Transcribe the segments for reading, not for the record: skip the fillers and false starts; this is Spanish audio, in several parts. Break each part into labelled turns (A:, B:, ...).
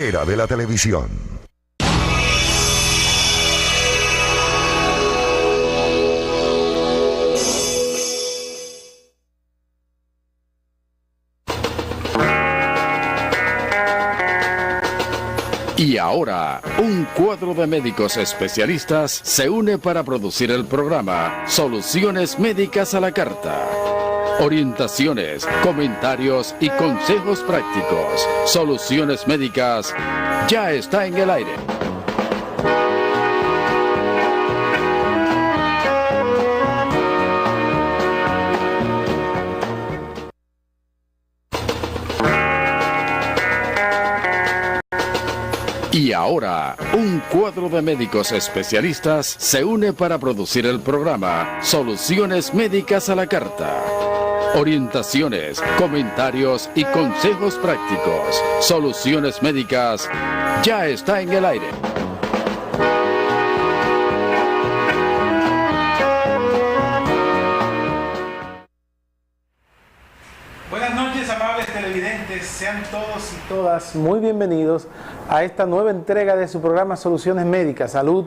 A: Era de la televisión.
B: Y ahora, un cuadro de médicos especialistas se une para producir el programa Soluciones Médicas a la Carta. Orientaciones, comentarios y consejos prácticos. Soluciones Médicas ya está en el aire. Y ahora, un cuadro de médicos especialistas se une para producir el programa Soluciones Médicas a la Carta. Orientaciones, comentarios y consejos prácticos. Soluciones Médicas ya está en el aire.
C: Buenas noches, amables televidentes. Sean todos y todas muy bienvenidos a esta nueva entrega de su programa Soluciones Médicas, salud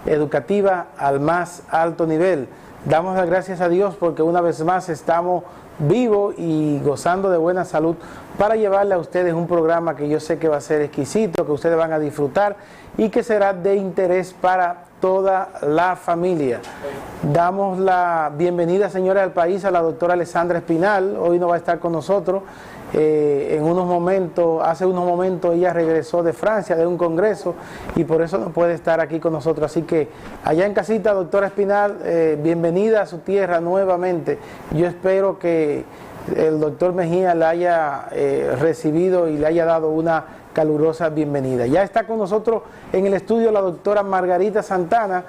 C: educativa al más alto nivel. Damos las gracias a Dios porque una vez más estamos vivos y gozando de buena salud para llevarle a ustedes un programa que yo sé que va a ser exquisito, que ustedes van a disfrutar y que será de interés para toda la familia. Damos la bienvenida, señora del país, a la doctora Alessandra Espinal. Hoy no va a estar con nosotros. Hace unos momentos ella regresó de Francia, de un congreso, y por eso no puede estar aquí con nosotros. Así que allá en casita, doctora Espinal, bienvenida a su tierra nuevamente. Yo espero que el doctor Mejía la haya recibido y le haya dado una calurosa bienvenida. Ya está con nosotros en el estudio la doctora Margarita Santana.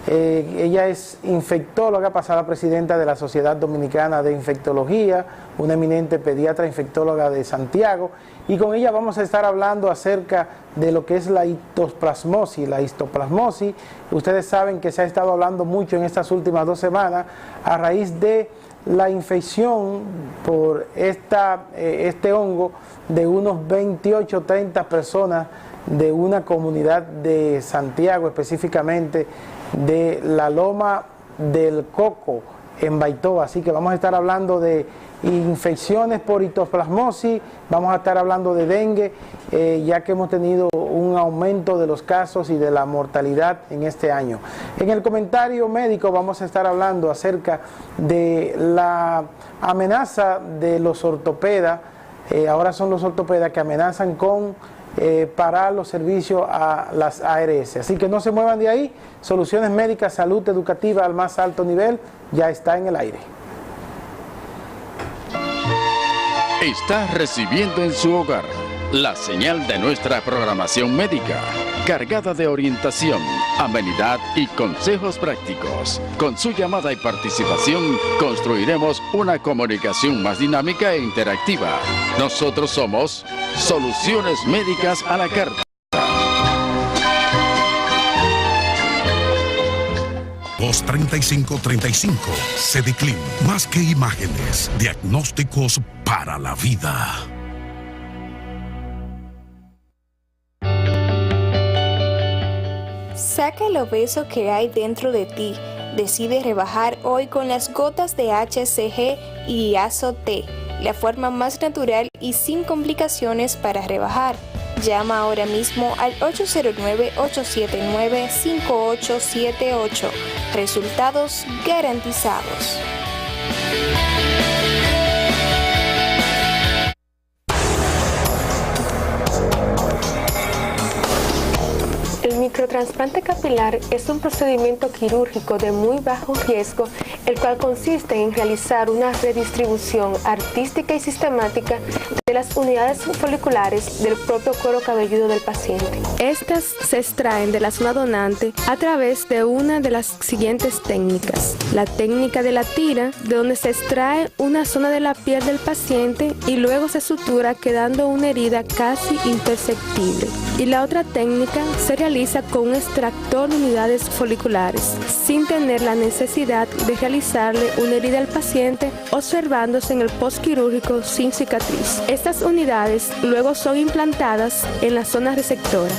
C: Ella es infectóloga, pasada presidenta de la Sociedad Dominicana de Infectología, una eminente pediatra infectóloga de Santiago, y con ella vamos a estar hablando acerca de lo que es la histoplasmosis. La histoplasmosis, ustedes saben que se ha estado hablando mucho en estas últimas 2 semanas a raíz de la infección por este hongo de unos 28 o 30 personas de una comunidad de Santiago, específicamente de la Loma del Coco en Baitoa. Así que vamos a estar hablando de infecciones por histoplasmosis, vamos a estar hablando de dengue, ya que hemos tenido un aumento de los casos y de la mortalidad en este año. En el comentario médico vamos a estar hablando acerca de la amenaza de los ortopedas. Ahora son los ortopedas que amenazan con parar los servicios a las ARS. Así que no se muevan de ahí. Soluciones Médicas, salud educativa al más alto nivel, ya está en el aire.
B: Está recibiendo en su hogar la señal de nuestra programación médica, cargada de orientación, amenidad y consejos prácticos. Con su llamada y participación construiremos una comunicación más dinámica e interactiva. Nosotros somos Soluciones Médicas a la Carta.
D: Voz 3535, Cediclin, más que imágenes, diagnósticos para la vida.
E: Saca el obeso que hay dentro de ti. Decide rebajar hoy con las gotas de HCG y Azo-T, la forma más natural y sin complicaciones para rebajar. Llama ahora mismo al 809-879-5878. Resultados garantizados.
F: El microtrasplante capilar es un procedimiento quirúrgico de muy bajo riesgo, el cual consiste en realizar una redistribución artística y sistemática de las unidades foliculares del propio cuero cabelludo del paciente. Estas se extraen de la zona donante a través de una de las siguientes técnicas. La técnica de la tira, de donde se extrae una zona de la piel del paciente y luego se sutura quedando una herida casi imperceptible. Y la otra técnica se realiza con un extractor de unidades foliculares, sin tener la necesidad de realizarle una herida al paciente, observándose en el postquirúrgico sin cicatriz. Estas unidades luego son implantadas en la zona receptora.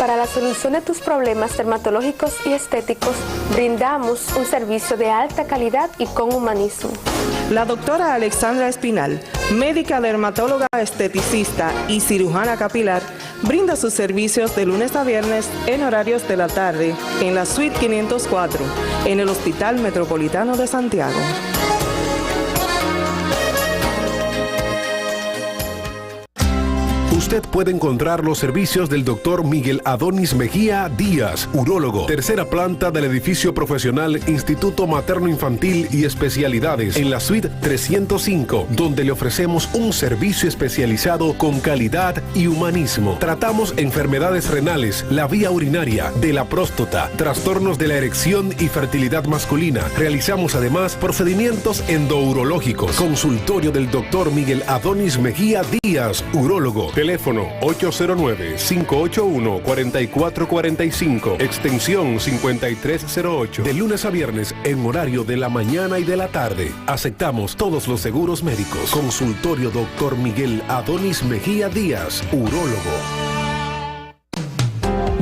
F: Para la solución de tus problemas dermatológicos y estéticos, brindamos un servicio de alta calidad y con humanismo.
A: La doctora Alexandra Espinal, médica dermatóloga esteticista y cirujana capilar, brinda sus servicios de lunes a viernes en horarios de la tarde en la Suite 504, en el Hospital Metropolitano de Santiago.
G: Usted puede encontrar los servicios del Dr. Miguel Adonis Mejía Díaz, urólogo, tercera planta del edificio profesional Instituto Materno Infantil y Especialidades, en la Suite 305, donde le ofrecemos un servicio especializado con calidad y humanismo. Tratamos enfermedades renales, la vía urinaria, de la próstata, trastornos de la erección y fertilidad masculina. Realizamos además procedimientos endourológicos. Consultorio del Dr. Miguel Adonis Mejía Díaz, urólogo. Teléfono 809-581-4445, extensión 5308, de lunes a viernes en horario de la mañana y de la tarde. Aceptamos todos los seguros médicos. Consultorio Dr. Miguel Adonis Mejía Díaz, urólogo.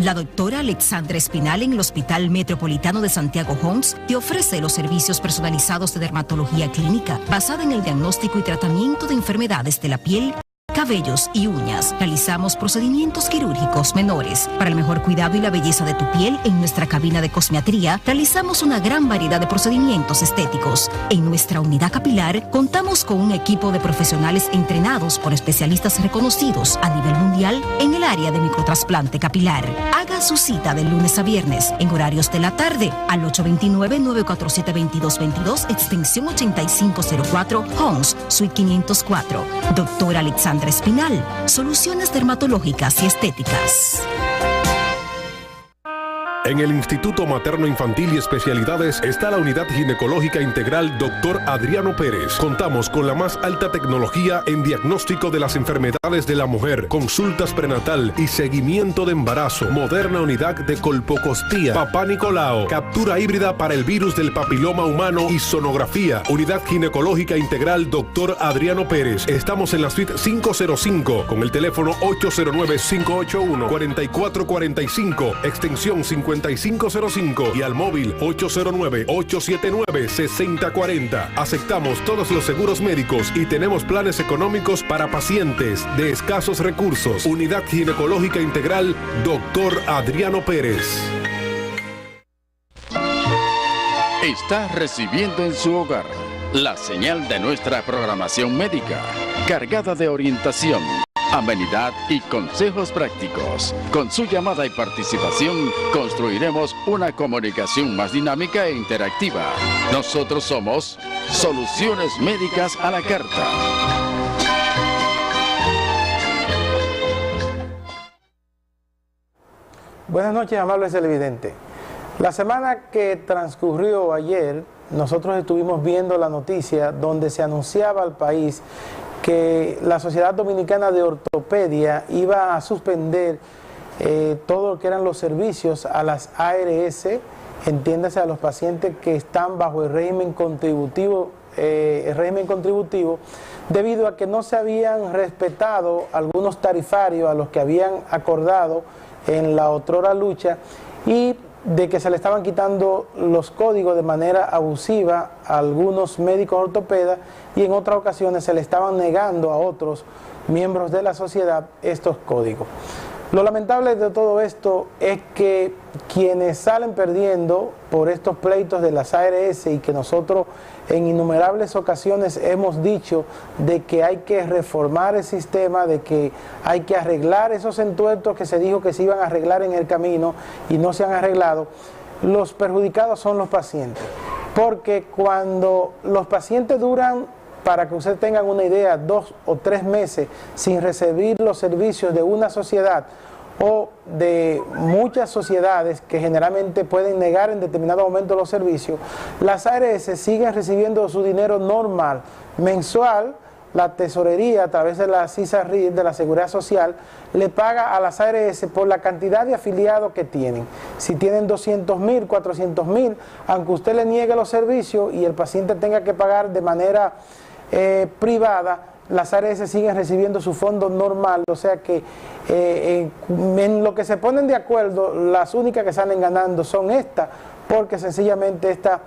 H: La doctora Alexandra Espinal en el Hospital Metropolitano de Santiago Homs te ofrece los servicios personalizados de dermatología clínica basada en el diagnóstico y tratamiento de enfermedades de la piel, cabellos y uñas. Realizamos procedimientos quirúrgicos menores. Para el mejor cuidado y la belleza de tu piel, en nuestra cabina de cosmetría realizamos una gran variedad de procedimientos estéticos. En nuestra unidad capilar contamos con un equipo de profesionales entrenados por especialistas reconocidos a nivel mundial en el área de microtrasplante capilar. Haga su cita de lunes a viernes en horarios de la tarde al 829-947-2222, extensión 8504, Homs, Suite 504. Doctora Alexandra Espinal, soluciones dermatológicas y estéticas.
G: En el Instituto Materno Infantil y Especialidades está la Unidad Ginecológica Integral Dr. Adriano Pérez. Contamos con la más alta tecnología en diagnóstico de las enfermedades de la mujer, consultas prenatal y seguimiento de embarazo, moderna unidad de colpocostía, papá Nicolau, captura híbrida para el virus del papiloma humano y sonografía. Unidad Ginecológica Integral Dr. Adriano Pérez. Estamos en la Suite 505 con el teléfono 809-581-4445, extensión 5505 y al móvil 809-879-6040. Aceptamos todos los seguros médicos y tenemos planes económicos para pacientes de escasos recursos. Unidad Ginecológica Integral Dr. Adriano Pérez.
B: Está recibiendo en su hogar la señal de nuestra programación médica, cargada de orientación, amenidad y consejos prácticos. Con su llamada y participación construiremos una comunicación más dinámica e interactiva. Nosotros somos Soluciones Médicas a la Carta.
C: Buenas noches, amables televidentes. La semana que transcurrió ayer, nosotros estuvimos viendo la noticia donde se anunciaba al país que la Sociedad Dominicana de Ortopedia iba a suspender todo lo que eran los servicios a las ARS, entiéndase a los pacientes que están bajo el régimen contributivo, debido a que no se habían respetado algunos tarifarios a los que habían acordado en la otrora lucha y de que se le estaban quitando los códigos de manera abusiva a algunos médicos ortopedas y en otras ocasiones se le estaban negando a otros miembros de la sociedad estos códigos. Lo lamentable de todo esto es que quienes salen perdiendo por estos pleitos de las ARS y que nosotros en innumerables ocasiones hemos dicho de que hay que reformar el sistema, de que hay que arreglar esos entuertos que se dijo que se iban a arreglar en el camino y no se han arreglado, los perjudicados son los pacientes. Porque cuando los pacientes duran, para que ustedes tengan una idea, 2 o 3 meses sin recibir los servicios de una sociedad o de muchas sociedades que generalmente pueden negar en determinado momento los servicios, las ARS siguen recibiendo su dinero normal, mensual. La tesorería a través de la CISARRID, de la Seguridad Social, le paga a las ARS por la cantidad de afiliados que tienen. Si tienen 200,000, 400,000, aunque usted le niegue los servicios y el paciente tenga que pagar de manera privada, las ARS siguen recibiendo su fondo normal, o sea que en lo que se ponen de acuerdo, las únicas que salen ganando son estas, porque sencillamente estas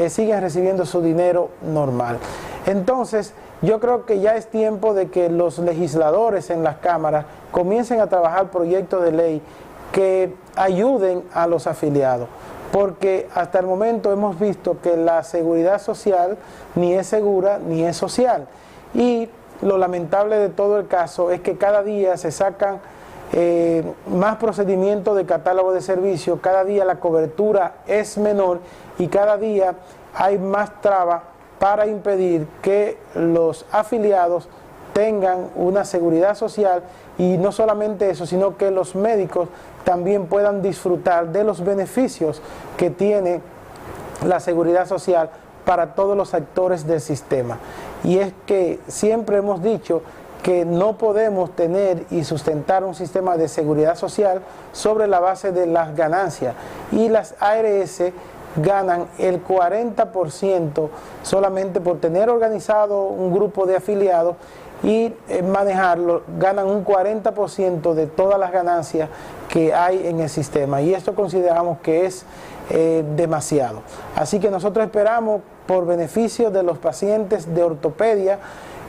C: siguen recibiendo su dinero normal. Entonces, yo creo que ya es tiempo de que los legisladores en las cámaras comiencen a trabajar proyectos de ley que ayuden a los afiliados, porque hasta el momento hemos visto que la seguridad social ni es segura ni es social. Y lo lamentable de todo el caso es que cada día se sacan más procedimientos de catálogo de servicios, cada día la cobertura es menor y cada día hay más trabas para impedir que los afiliados tengan una seguridad social, y no solamente eso, sino que los médicos también puedan disfrutar de los beneficios que tiene la seguridad social para todos los actores del sistema. Y es que siempre hemos dicho que no podemos tener y sustentar un sistema de seguridad social sobre la base de las ganancias, y las ARS ganan el 40% solamente por tener organizado un grupo de afiliados y manejarlo, ganan un 40% de todas las ganancias que hay en el sistema, y esto consideramos que es demasiado. Así que nosotros esperamos, por beneficio de los pacientes de ortopedia,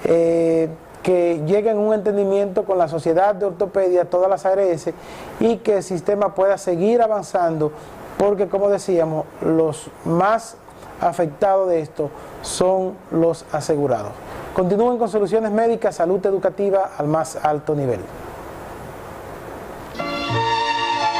C: que lleguen a un entendimiento con la Sociedad de Ortopedia, todas las ARS, y que el sistema pueda seguir avanzando, porque como decíamos, los más afectados de esto son los asegurados. Continúen con Soluciones Médicas, salud educativa al más alto nivel.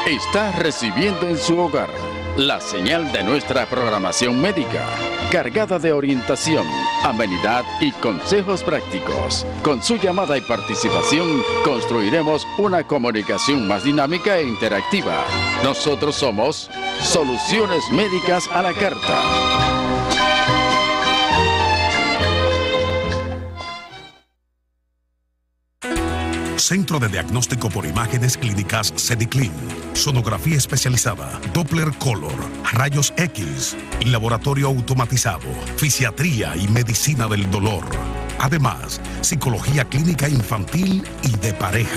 B: Está recibiendo en su hogar la señal de nuestra programación médica, cargada de orientación, amenidad y consejos prácticos. Con su llamada y participación construiremos una comunicación más dinámica e interactiva. Nosotros somos Soluciones Médicas a la Carta.
D: Centro de Diagnóstico por Imágenes Clínicas Sediclin, sonografía especializada, Doppler Color, rayos X, laboratorio automatizado, fisiatría y medicina del dolor. Además, psicología clínica infantil y de pareja.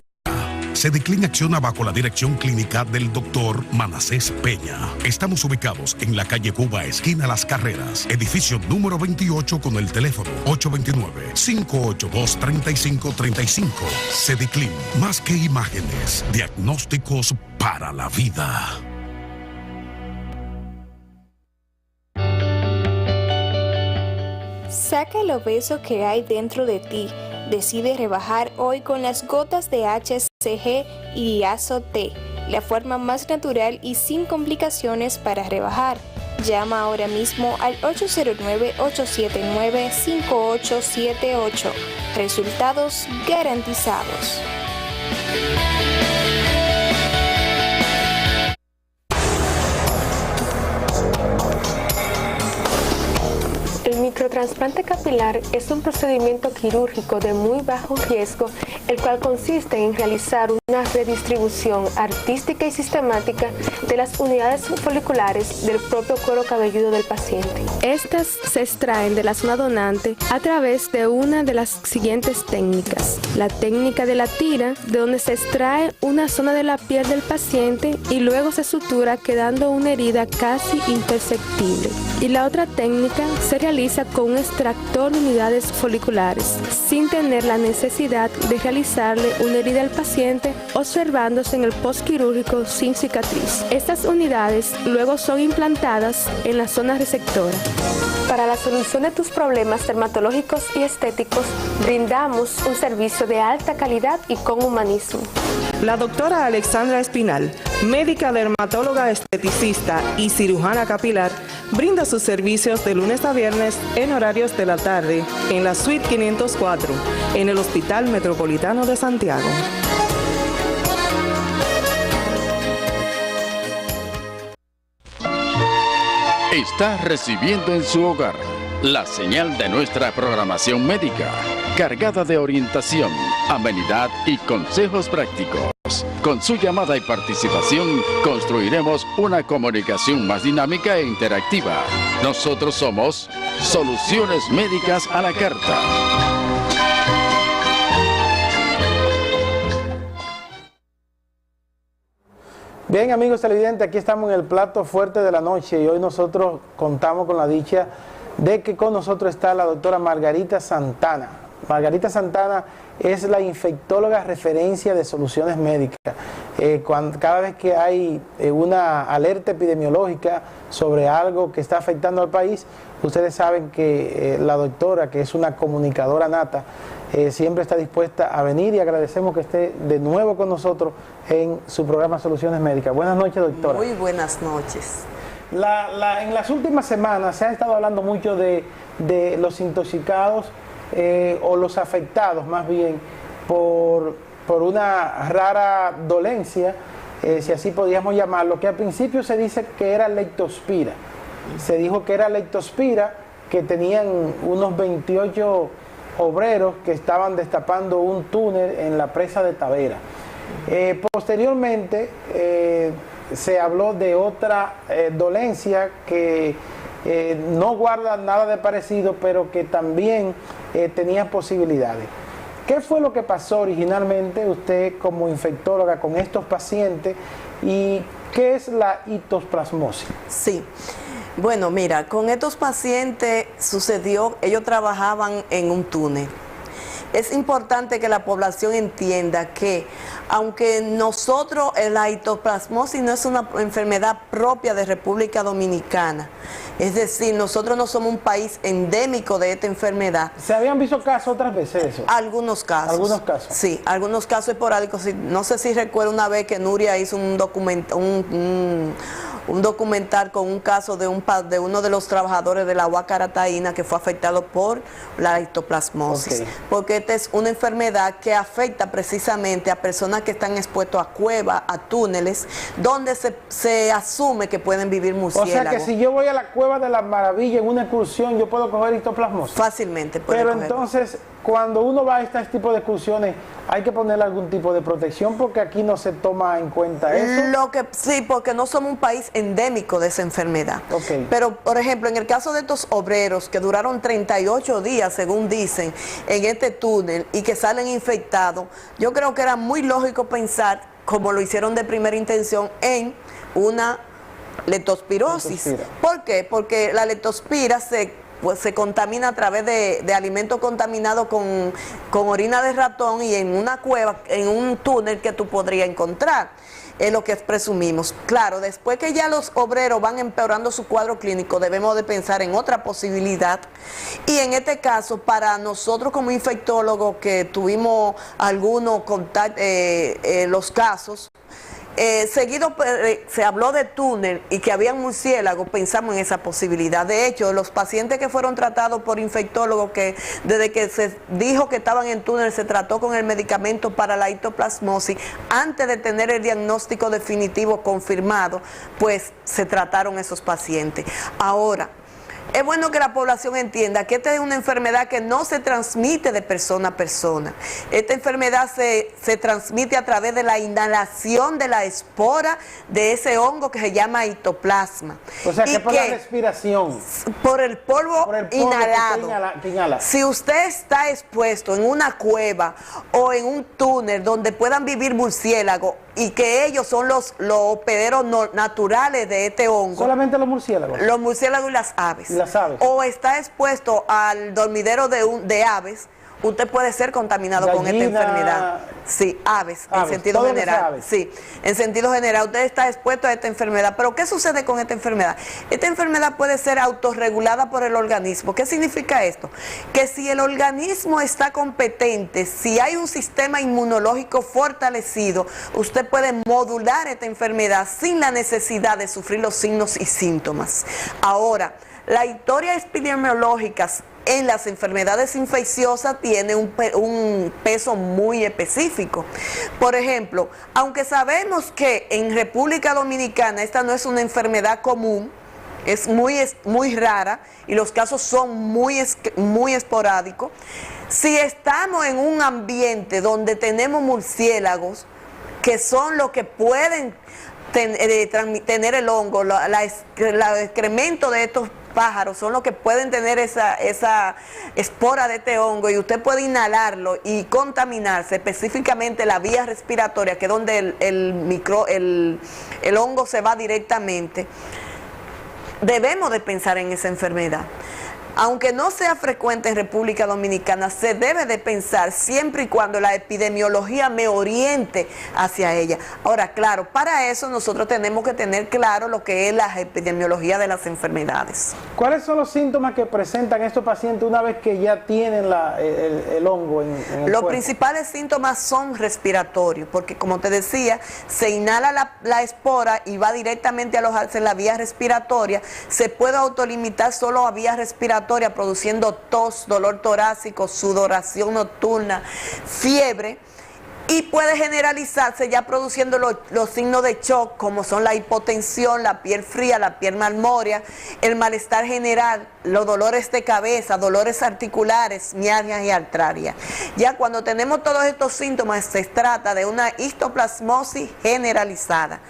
D: Sediclin acciona bajo la dirección clínica del Dr. Manasés Peña. Estamos ubicados en la calle Cuba, esquina Las Carreras, edificio número 28, con el teléfono 829-582-3535. Sediclin, más que imágenes, diagnósticos para la vida.
E: Saca el obeso que hay dentro de ti. Decide rebajar hoy con las gotas de HCG y Diazo-T, la forma más natural y sin complicaciones para rebajar. Llama ahora mismo al 809-879-5878. Resultados garantizados.
F: El microtrasplante capilar es un procedimiento quirúrgico de muy bajo riesgo, el cual consiste en realizar una redistribución artística y sistemática de las unidades foliculares del propio cuero cabelludo del paciente. Estas se extraen de la zona donante a través de una de las siguientes técnicas. La técnica de la tira, de donde se extrae una zona de la piel del paciente y luego se sutura quedando una herida casi imperceptible. Y la otra técnica se realiza con un extractor de unidades foliculares, sin tener la necesidad de realizarle una herida al paciente, observándose en el postquirúrgico sin cicatriz. Estas unidades luego son implantadas en la zona receptora. Para la solución de tus problemas dermatológicos y estéticos, brindamos un servicio de alta calidad y con humanismo.
A: La doctora Alexandra Espinal, médica dermatóloga esteticista y cirujana capilar, brinda sus servicios de lunes a viernes en horarios de la tarde en la suite 504, en el Hospital Metropolitano de Santiago.
B: Está recibiendo en su hogar la señal de nuestra programación médica, cargada de orientación, amenidad y consejos prácticos. Con su llamada y participación construiremos una comunicación más dinámica e interactiva. Nosotros somos Soluciones Médicas a la Carta.
C: Bien, amigos televidentes, aquí estamos en el plato fuerte de la noche y hoy nosotros contamos con la dicha de que con nosotros está la doctora Margarita Santana. Margarita Santana es la infectóloga referencia de Soluciones Médicas. Cada vez que hay una alerta epidemiológica sobre algo que está afectando al país, ustedes saben que la doctora, que es una comunicadora nata, siempre está dispuesta a venir y agradecemos que esté de nuevo con nosotros en su programa Soluciones Médicas. Buenas noches, doctora.
I: Muy buenas noches.
C: En las últimas semanas se ha estado hablando mucho de los intoxicados o los afectados más bien por una rara dolencia, si así podríamos llamarlo, que al principio se dice que era leptospira. Se dijo que era leptospira, que tenían unos 28 obreros que estaban destapando un túnel en la presa de Tavera. Posteriormente se habló de otra dolencia que no guarda nada de parecido, pero que también tenía posibilidades. ¿Qué fue lo que pasó originalmente usted como infectóloga con estos pacientes y qué es la histoplasmosis?
I: Sí. Bueno, mira, con estos pacientes sucedió, ellos trabajaban en un túnel. Es importante que la población entienda que, aunque nosotros, la histoplasmosis no es una enfermedad propia de República Dominicana, es decir, nosotros no somos un país endémico de esta enfermedad.
C: ¿Se habían visto casos otras veces eso?
I: Algunos casos.
C: ¿Algunos casos?
I: Sí, algunos casos esporádicos. No sé si recuerdo una vez que Nuria hizo un documental con un caso de uno de los trabajadores de la UAS Carataína que fue afectado por la histoplasmosis. Okay. Porque esta es una enfermedad que afecta precisamente a personas que están expuestas a cuevas, a túneles, donde se asume que pueden vivir murciélagos.
C: O sea que si yo voy a la Cueva de la Maravilla en una excursión, yo puedo coger histoplasmosis.
I: Fácilmente puede
C: Pero
I: cogerlo. Entonces,
C: cuando uno va a este tipo de excursiones, hay que ponerle algún tipo de protección porque aquí no se toma en cuenta eso.
I: Sí, porque no somos un país endémico de esa enfermedad.
C: Okay.
I: Pero, por ejemplo, en el caso de estos obreros que duraron 38 días, según dicen, en este túnel y que salen infectados, yo creo que era muy lógico pensar, como lo hicieron de primera intención, en una leptospirosis. ¿Por qué? Porque la leptospira se contamina a través de alimentos contaminados con orina de ratón y en una cueva, en un túnel que tú podrías encontrar. Es lo que presumimos. Claro, después que ya los obreros van empeorando su cuadro clínico, debemos de pensar en otra posibilidad. Y en este caso, para nosotros como infectólogos que tuvimos algunos los casos, seguido se habló de túnel y que había murciélagos, pensamos en esa posibilidad. De hecho, los pacientes que fueron tratados por infectólogos, que desde que se dijo que estaban en túnel se trató con el medicamento para la histoplasmosis, antes de tener el diagnóstico definitivo confirmado, pues se trataron esos pacientes. Ahora, es bueno que la población entienda que esta es una enfermedad que no se transmite de persona a persona. Esta enfermedad se transmite a través de la inhalación de la espora de ese hongo que se llama histoplasma.
C: O sea, que por la respiración.
I: Por el polvo inhalado.
C: Que inhala.
I: Si usted está expuesto en una cueva o en un túnel donde puedan vivir murciélagos, y que ellos son los hospederos naturales de este hongo.
C: ¿Solamente los murciélagos?
I: Los murciélagos y las aves.
C: ¿Y las aves?
I: O está expuesto al dormidero de aves, usted puede ser contaminado con esta enfermedad. Sí, aves, en sentido general. Sí, en sentido general, usted está expuesto a esta enfermedad. Pero ¿qué sucede con esta enfermedad? Esta enfermedad puede ser autorregulada por el organismo. ¿Qué significa esto? Que si el organismo está competente, si hay un sistema inmunológico fortalecido, usted puede modular esta enfermedad sin la necesidad de sufrir los signos y síntomas. Ahora, la historia epidemiológica en las enfermedades infecciosas tiene un peso muy específico. Por ejemplo, aunque sabemos que en República Dominicana esta no es una enfermedad común, es muy rara y los casos son muy esporádicos, si estamos en un ambiente donde tenemos murciélagos, que son los que pueden tener el hongo, el excremento de estos pájaros son los que pueden tener esa espora de este hongo, y usted puede inhalarlo y contaminarse, específicamente la vía respiratoria, que es donde el hongo se va directamente. Debemos de pensar en esa enfermedad. Aunque no sea frecuente en República Dominicana, se debe de pensar siempre y cuando la epidemiología me oriente hacia ella. Ahora, claro, para eso nosotros tenemos que tener claro lo que es la epidemiología de las enfermedades.
C: ¿Cuáles son los síntomas que presentan estos pacientes una vez que ya tienen el hongo en el cuerpo?
I: Los principales síntomas son respiratorios, porque como te decía, se inhala la espora y va directamente a alojarse en la vía respiratoria. Se puede autolimitar solo a vía respiratoria, produciendo tos, dolor torácico, sudoración nocturna, fiebre, y puede generalizarse ya produciendo los signos de shock, como son la hipotensión, la piel fría, la piel marmórea, el malestar general, los dolores de cabeza, dolores articulares, mialgias y artralgias. Ya cuando tenemos todos estos síntomas, se trata de una histoplasmosis generalizada,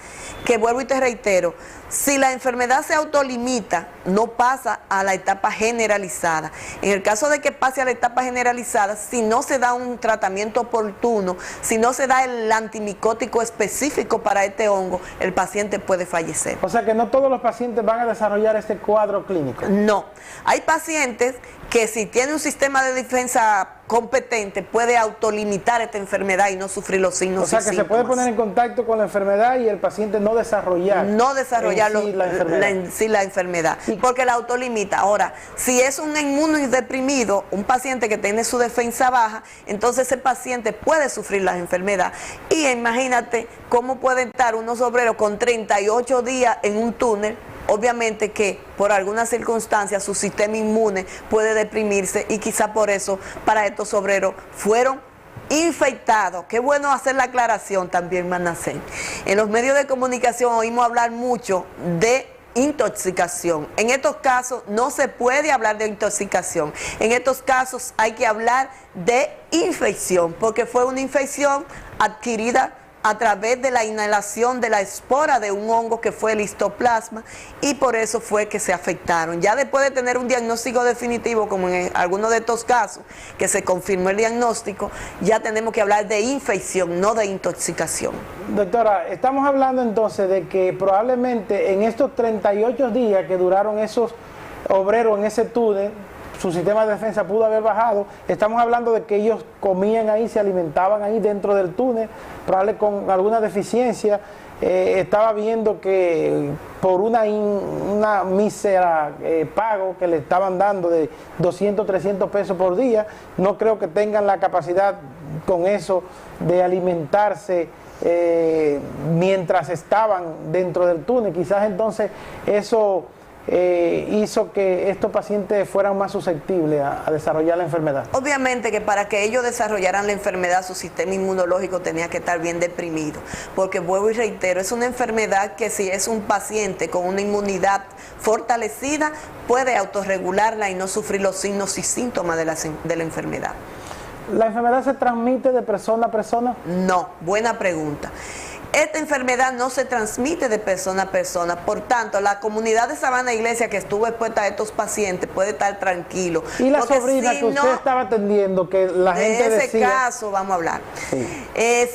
I: que vuelvo y te reitero, si la enfermedad se autolimita, no pasa a la etapa generalizada. En el caso de que pase a la etapa generalizada, si no se da un tratamiento oportuno, si no se da el antimicótico específico para este hongo, el paciente puede fallecer.
C: O sea que no todos los pacientes van a desarrollar este cuadro clínico.
I: No. Hay pacientes que si tiene un sistema de defensa competente puede autolimitar esta enfermedad y no sufrir los signos y síntomas.
C: O sea que se puede poner en contacto con la enfermedad y el paciente no desarrollar
I: la enfermedad, porque la autolimita. Ahora, si es un inmunodeprimido, un paciente que tiene su defensa baja, entonces ese paciente puede sufrir la enfermedad. Y imagínate cómo pueden estar unos obreros con 38 días en un túnel. Obviamente que por algunas circunstancias su sistema inmune puede deprimirse, y quizá por eso para estos obreros fueron infectados. Qué bueno hacer la aclaración también, Manacén. En los medios de comunicación oímos hablar mucho de intoxicación. En estos casos no se puede hablar de intoxicación. En estos casos hay que hablar de infección, porque fue una infección adquirida a través de la inhalación de la espora de un hongo que fue el histoplasma, y por eso fue que se afectaron. Ya después de tener un diagnóstico definitivo, como en algunos de estos casos, que se confirmó el diagnóstico, ya tenemos que hablar de infección, no de intoxicación.
C: Doctora, estamos hablando entonces de que probablemente en estos 38 días que duraron esos obreros en ese túnel, su sistema de defensa pudo haber bajado. Estamos hablando de que ellos comían ahí, se alimentaban ahí dentro del túnel, probablemente con alguna deficiencia. Estaba viendo que por una mísera pago que le estaban dando de 200, 300 pesos por día, no creo que tengan la capacidad con eso de alimentarse mientras estaban dentro del túnel. Quizás entonces eso hizo que estos pacientes fueran más susceptibles a desarrollar la enfermedad.
I: Obviamente que para que ellos desarrollaran la enfermedad, su sistema inmunológico tenía que estar bien deprimido, porque vuelvo y reitero, es una enfermedad que si es un paciente con una inmunidad fortalecida, puede autorregularla y no sufrir los signos y síntomas de la enfermedad.
C: ¿La enfermedad se transmite de persona a persona?
I: No, buena pregunta. Esta enfermedad no se transmite de persona a persona, por tanto, la comunidad de Sabana Iglesia que estuvo expuesta a estos pacientes puede estar tranquilo.
C: Y la sobrina que usted estaba atendiendo, que la gente decía...
I: De ese caso vamos a hablar. Sí.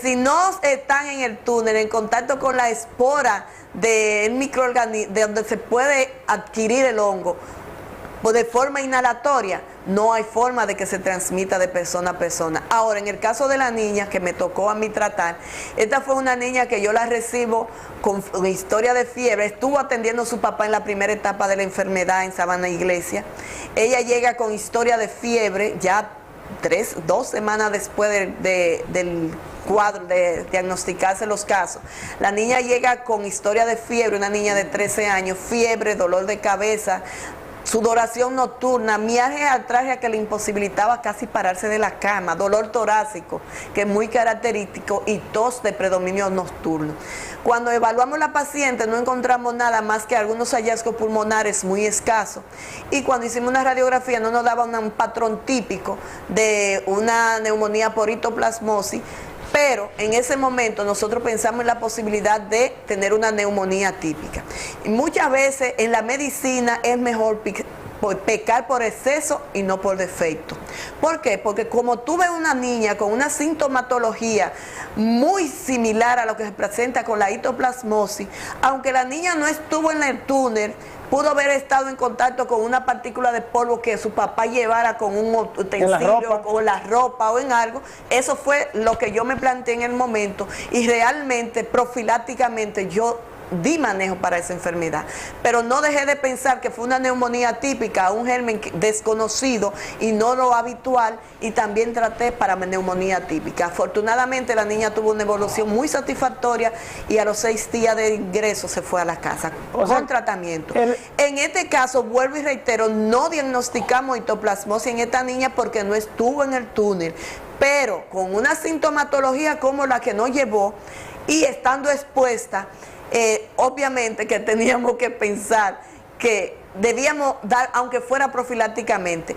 I: Si no están en el túnel, en contacto con la espora del microorganismo, de donde se puede adquirir el hongo, pues de forma inhalatoria, no hay forma de que se transmita de persona a persona. Ahora, en el caso de la niña que me tocó a mí tratar, esta fue una niña que yo la recibo con historia de fiebre. Estuvo atendiendo a su papá en la primera etapa de la enfermedad en Sabana Iglesia. Ella llega con historia de fiebre ya 2 semanas después del cuadro de diagnosticarse los casos. La niña llega con historia de fiebre, una niña de 13 años, fiebre, dolor de cabeza, sudoración nocturna, mialgia y artralgia que le imposibilitaba casi pararse de la cama, dolor torácico, que es muy característico, y tos de predominio nocturno. Cuando evaluamos a la paciente no encontramos nada más que algunos hallazgos pulmonares muy escasos, y cuando hicimos una radiografía no nos daba un patrón típico de una neumonía por histoplasmosis, Pero en ese momento nosotros pensamos en la posibilidad de tener una neumonía típica. Y muchas veces en la medicina es mejor pecar por exceso y no por defecto. ¿Por qué? Porque como tú ves una niña con una sintomatología muy similar a lo que se presenta con la histoplasmosis, aunque la niña no estuvo en el túnel, pudo haber estado en contacto con una partícula de polvo que su papá llevara con un utensilio, con la ropa o en algo. Eso fue lo que yo me planteé en el momento y realmente, profilácticamente, yo di manejo para esa enfermedad, pero no dejé de pensar que fue una neumonía típica, un germen desconocido y no lo habitual, y también traté para neumonía típica. Afortunadamente la niña tuvo una evolución muy satisfactoria y a los 6 días de ingreso se fue a la casa con tratamiento. En este caso, vuelvo y reitero, no diagnosticamos histoplasmosis en esta niña porque no estuvo en el túnel, pero con una sintomatología como la que nos llevó y estando expuesta, obviamente que teníamos que pensar que debíamos dar, aunque fuera profilácticamente.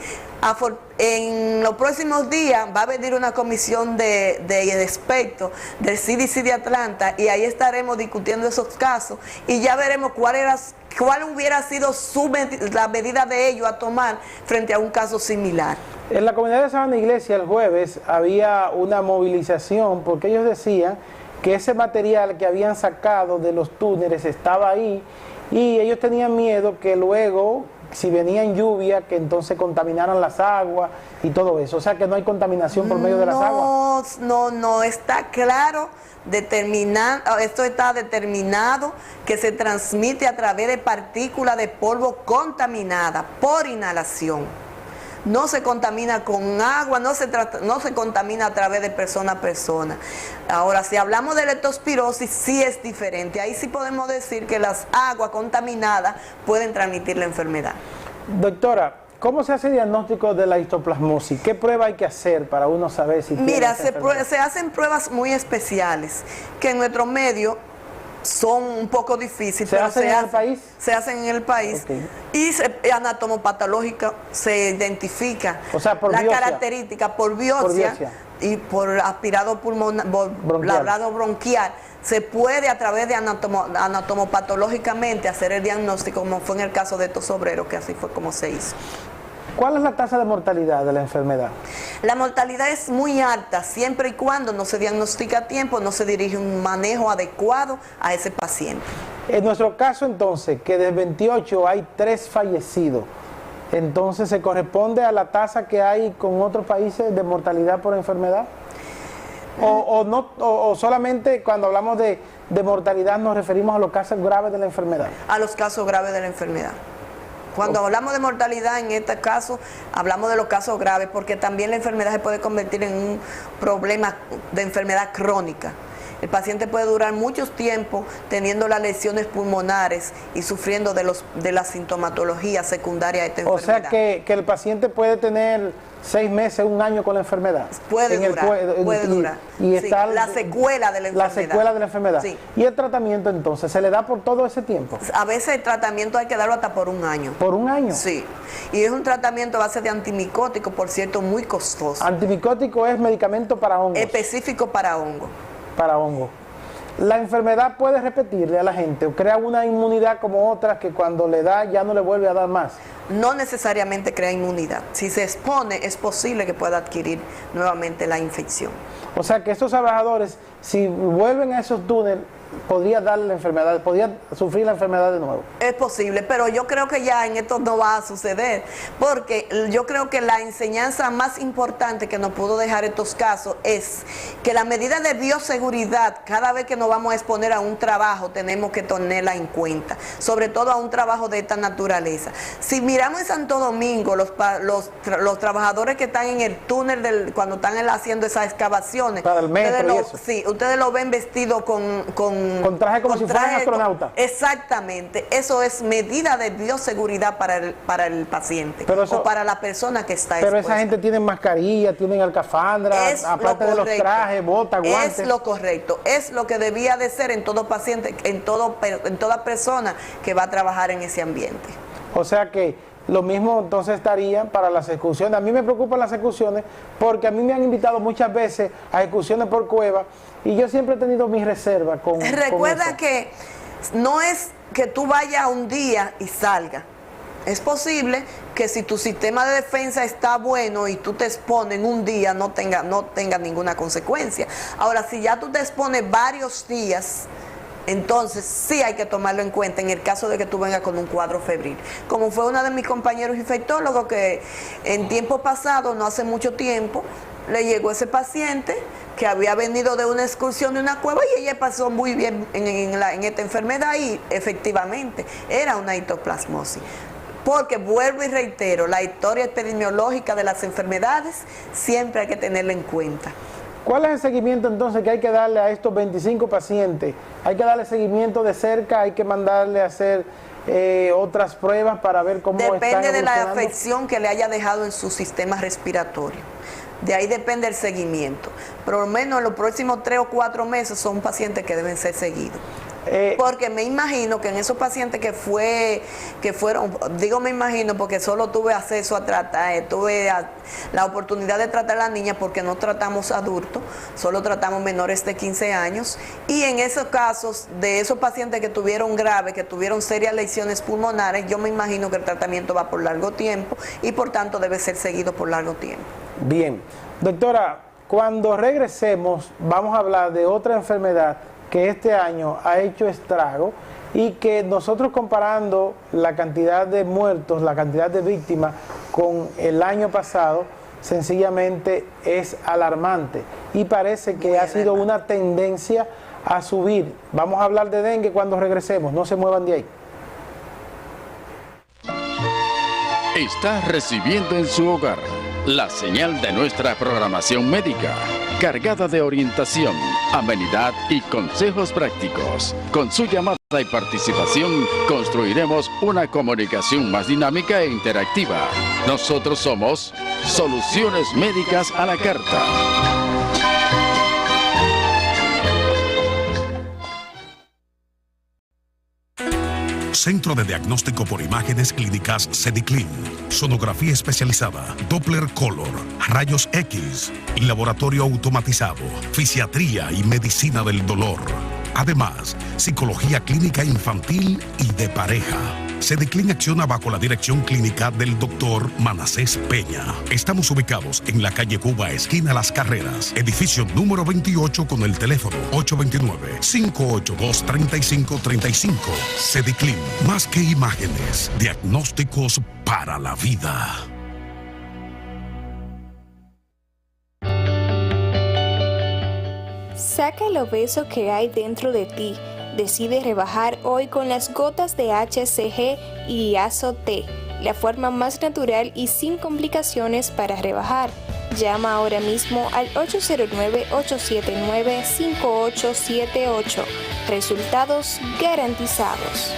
I: En los próximos días va a venir una comisión de expertos del CDC de Atlanta y ahí estaremos discutiendo esos casos y ya veremos cuál hubiera sido la medida de ellos a tomar frente a un caso similar.
C: En la comunidad de Sabana Iglesia el jueves había una movilización porque ellos decían que ese material que habían sacado de los túneles estaba ahí y ellos tenían miedo que luego, si venía en lluvia, que entonces contaminaran las aguas y todo eso. O sea que no hay contaminación por medio de las aguas.
I: No, está claro, esto está determinado que se transmite a través de partículas de polvo contaminada por inhalación. No se contamina con agua, no se contamina a través de persona a persona. Ahora, si hablamos de leptospirosis, sí es diferente. Ahí sí podemos decir que las aguas contaminadas pueden transmitir la enfermedad.
C: Doctora, ¿cómo se hace el diagnóstico de la histoplasmosis? ¿Qué prueba hay que hacer para uno saber si tiene esa enfermedad?
I: Mira, se hacen pruebas muy especiales que en nuestro medio son un poco difíciles.
C: ¿Se hacen en el país?
I: Se hacen en el país. Okay. Y anatomopatológica se identifica,
C: o sea, por
I: la
C: biopsia.
I: Característica por biopsia y por aspirado pulmonar, labrado bronquial. Se puede a través de anatomopatológicamente hacer el diagnóstico, como fue en el caso de estos obreros, que así fue como se hizo.
C: ¿Cuál es la tasa de mortalidad de la enfermedad?
I: La mortalidad es muy alta, siempre y cuando no se diagnostica a tiempo, no se dirige un manejo adecuado a ese paciente.
C: En nuestro caso, entonces, que de 28 hay 3 fallecidos, entonces ¿se corresponde a la tasa que hay con otros países de mortalidad por enfermedad? ¿O solamente cuando hablamos de mortalidad nos referimos a los casos graves de la enfermedad?
I: A los casos graves de la enfermedad. Cuando hablamos de mortalidad, en este caso, hablamos de los casos graves, porque también la enfermedad se puede convertir en un problema de enfermedad crónica. El paciente puede durar mucho tiempo teniendo las lesiones pulmonares y sufriendo de la sintomatología secundaria de esta enfermedad.
C: O sea que el paciente puede tener 6 meses, 1 año con la enfermedad.
I: Puede durar.
C: Y está
I: la secuela de la enfermedad.
C: La secuela de la enfermedad.
I: Sí.
C: ¿Y el tratamiento entonces se le da por todo ese tiempo?
I: A veces el tratamiento hay que darlo hasta por 1 año.
C: ¿Por 1 año?
I: Sí. Y es un tratamiento a base de antimicótico, por cierto, muy costoso.
C: Antimicótico es medicamento para hongos.
I: Específico para hongo.
C: Para hongo. ¿La enfermedad puede repetirle a la gente o crea una inmunidad como otras que cuando le da ya no le vuelve a dar más?
I: No necesariamente crea inmunidad. Si se expone, es posible que pueda adquirir nuevamente la infección.
C: O sea que estos trabajadores, si vuelven a esos túneles, podría darle la enfermedad, podría sufrir la enfermedad de nuevo.
I: Es posible, pero yo creo que ya en esto no va a suceder, porque yo creo que la enseñanza más importante que nos pudo dejar estos casos es que la medida de bioseguridad, cada vez que nos vamos a exponer a un trabajo, tenemos que tenerla en cuenta, sobre todo a un trabajo de esta naturaleza. Si miramos en Santo Domingo, los trabajadores que están en el túnel, cuando están haciendo esas excavaciones,
C: para el metro
I: ustedes lo ven vestido con
C: traje como si fueran astronautas.
I: Exactamente, eso es medida de bioseguridad para el paciente o para la persona que está expuesta.
C: Pero esa gente tiene mascarilla, tienen alcafandras, aparte de los trajes, botas, guantes.
I: Es lo correcto, es lo que debía de ser en todo paciente, en toda persona que va a trabajar en ese ambiente.
C: O sea que lo mismo entonces estaría para las ejecuciones. A mí me preocupan las ejecuciones porque a mí me han invitado muchas veces a ejecuciones por cueva y yo siempre he tenido mis reservas con
I: Recuerda que no es que tú vayas un día y salga. Es posible que si tu sistema de defensa está bueno y tú te expones un día no tenga ninguna consecuencia. Ahora, si ya tú te expones varios días, entonces sí hay que tomarlo en cuenta en el caso de que tú vengas con un cuadro febril. Como fue una de mis compañeros infectólogos que en tiempo pasado, no hace mucho tiempo, le llegó ese paciente que había venido de una excursión de una cueva y ella pasó muy bien en esta enfermedad y efectivamente era una histoplasmosis. Porque vuelvo y reitero, la historia epidemiológica de las enfermedades siempre hay que tenerla en cuenta.
C: ¿Cuál es el seguimiento entonces que hay que darle a estos 25 pacientes? ¿Hay que darle seguimiento de cerca? ¿Hay que mandarle a hacer otras pruebas para ver cómo están evolucionando?
I: Depende de la afección que le haya dejado en su sistema respiratorio. De ahí depende el seguimiento. Por lo menos en los próximos 3 o 4 meses son pacientes que deben ser seguidos. Porque me imagino que en esos pacientes que fueron, digo me imagino porque solo tuve acceso a tratar, tuve la oportunidad de tratar a las niñas porque no tratamos adultos, solo tratamos menores de 15 años y en esos casos de esos pacientes que tuvieron graves, que tuvieron serias lesiones pulmonares, yo me imagino que el tratamiento va por largo tiempo y por tanto debe ser seguido por largo tiempo.
C: Bien, doctora, cuando regresemos vamos a hablar de otra enfermedad que este año ha hecho estrago y que nosotros comparando la cantidad de muertos, la cantidad de víctimas con el año pasado, sencillamente es alarmante y parece que ha sido una tendencia a subir. Vamos a hablar de dengue cuando regresemos, no se muevan de ahí.
B: Está recibiendo en su hogar la señal de nuestra programación médica, cargada de orientación, amenidad y consejos prácticos. Con su llamada y participación construiremos una comunicación más dinámica e interactiva. Nosotros somos Soluciones Médicas a la Carta.
D: Centro de Diagnóstico por Imágenes Clínicas SediClin, sonografía especializada, Doppler Color, rayos X, laboratorio automatizado, fisiatría y medicina del dolor. Además, psicología clínica infantil y de pareja. SediClin acciona bajo la dirección clínica del Dr. Manasés Peña. Estamos ubicados en la calle Cuba, esquina Las Carreras, edificio número 28 con el teléfono 829-582-3535. SediClin, más que imágenes, diagnósticos para la vida.
E: Saca el obeso que hay dentro de ti. Decide rebajar hoy con las gotas de HCG y Diazo-T, la forma más natural y sin complicaciones para rebajar. Llama ahora mismo al 809-879-5878. Resultados garantizados.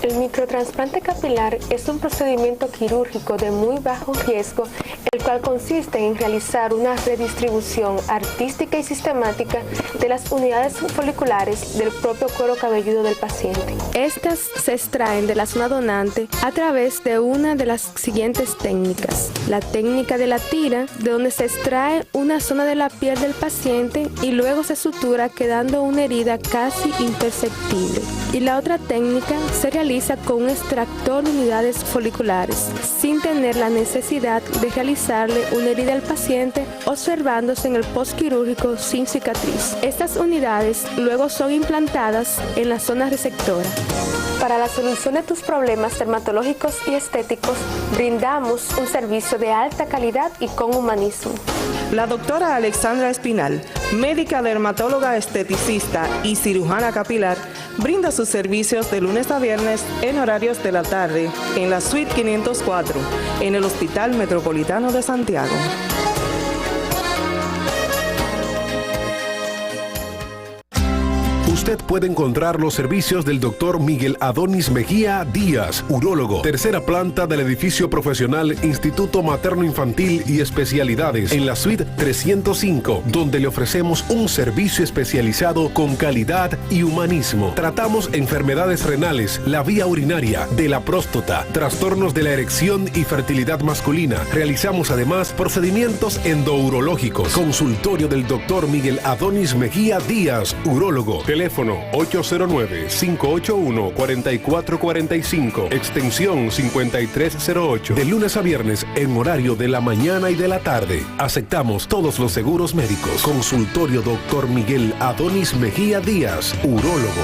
F: El microtrasplante capilar es un procedimiento quirúrgico de muy bajo riesgo, el cual consiste en realizar una redistribución artística y sistemática de las unidades foliculares del propio cuero cabelludo del paciente. Estas se extraen de la zona donante a través de una de las siguientes técnicas. La técnica de la tira, de donde se extrae una zona de la piel del paciente y luego se sutura quedando una herida casi imperceptible. Y la otra técnica se realiza con un extractor de unidades foliculares, sin tener la necesidad de realizarle una herida al paciente, observándose en el postquirúrgico sin cicatriz. Estas unidades luego son implantadas en la zona receptora. Para la solución de tus problemas dermatológicos y estéticos, brindamos un servicio de alta calidad y con humanismo.
A: La doctora Alexandra Espinal, médica dermatóloga esteticista y cirujana capilar, brinda sus servicios de lunes a viernes en horarios de la tarde en la Suite 504, en el Hospital Metropolitano de Santiago.
G: Usted puede encontrar los servicios del doctor Miguel Adonis Mejía Díaz, urólogo, tercera planta del edificio profesional Instituto Materno Infantil y Especialidades, en la suite 305, donde le ofrecemos un servicio especializado con calidad y humanismo. Tratamos enfermedades renales, la vía urinaria, de la próstata, trastornos de la erección y fertilidad masculina. Realizamos además procedimientos endourológicos. Consultorio del doctor Miguel Adonis Mejía Díaz, urólogo. Teléfono 809-581-4445, extensión 5308. De lunes a viernes en horario de la mañana y de la tarde. Aceptamos todos los seguros médicos. Consultorio doctor Miguel Adonis Mejía Díaz, urólogo.